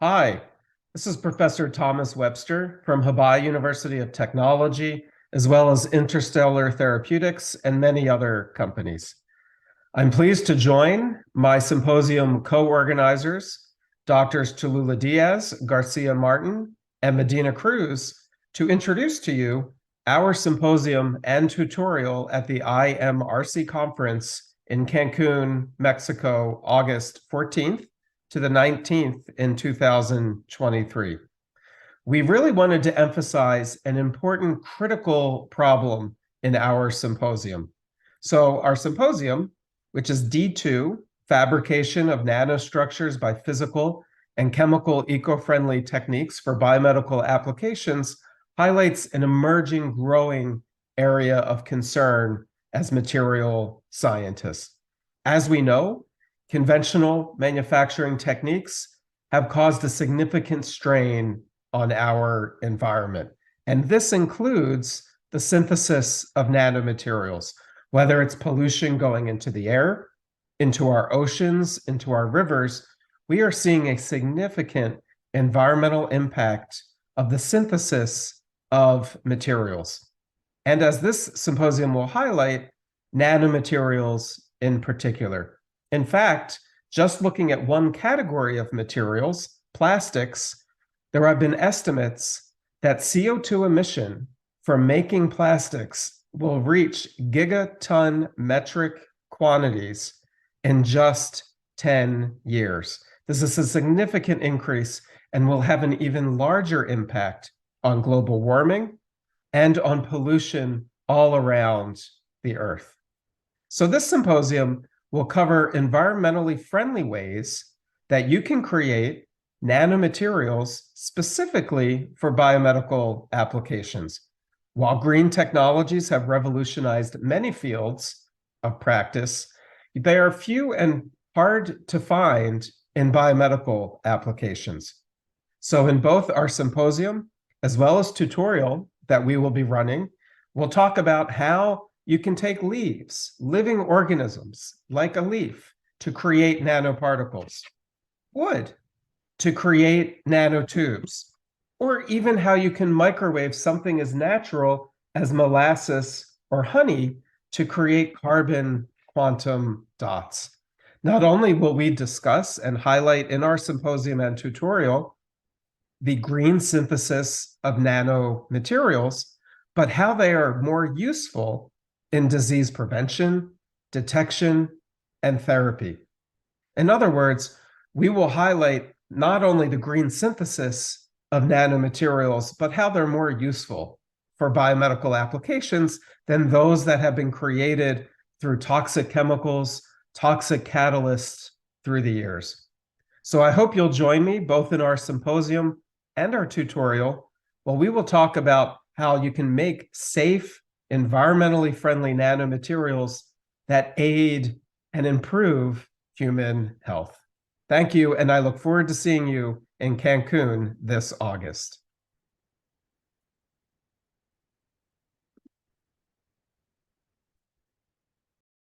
Hi, this is Professor Thomas Webster from Hawaii University of Technology, as well as Interstellar Therapeutics and many other companies. I'm pleased to join my symposium co-organizers, Doctors Cholula Diaz, Garcia Martin, and Medina Cruz, to introduce to you our symposium and tutorial at the IMRC conference in Cancun, Mexico, August 14th to the 19th in 2023. We really wanted to emphasize an important critical problem in our symposium. So our symposium, which is D2, Fabrication of Nanostructures by Physical and Chemical Eco-Friendly Techniques for Biomedical Applications, highlights an emerging, growing area of concern as material scientists. As we know, conventional manufacturing techniques have caused a significant strain on our environment. And this includes the synthesis of nanomaterials, whether it's pollution going into the air, into our oceans, into our rivers. We are seeing a significant environmental impact of the synthesis of materials. And as this symposium will highlight, nanomaterials in particular. In fact, just looking at one category of materials, plastics, there have been estimates that CO2 emission from making plastics will reach gigaton metric quantities in just 10 years. This is a significant increase and will have an even larger impact on global warming and on pollution all around the Earth. So this symposium will cover environmentally friendly ways that you can create nanomaterials specifically for biomedical applications. While green technologies have revolutionized many fields of practice, they are few and hard to find in biomedical applications. So in both our symposium as well as tutorial that we will be running, we'll talk about how you can take leaves, living organisms like a leaf, to create nanoparticles, wood to create nanotubes, or even how you can microwave something as natural as molasses or honey to create carbon quantum dots. Not only will we discuss and highlight in our symposium and tutorial the green synthesis of nanomaterials, but how they are more useful in disease prevention, detection, and therapy. In other words, we will highlight not only the green synthesis of nanomaterials, but how they're more useful for biomedical applications than those that have been created through toxic chemicals, toxic catalysts through the years. So I hope you'll join me both in our symposium and our tutorial, where we will talk about how you can make safe, environmentally friendly nanomaterials that aid and improve human health. Thank you, and I look forward to seeing you in Cancun this August.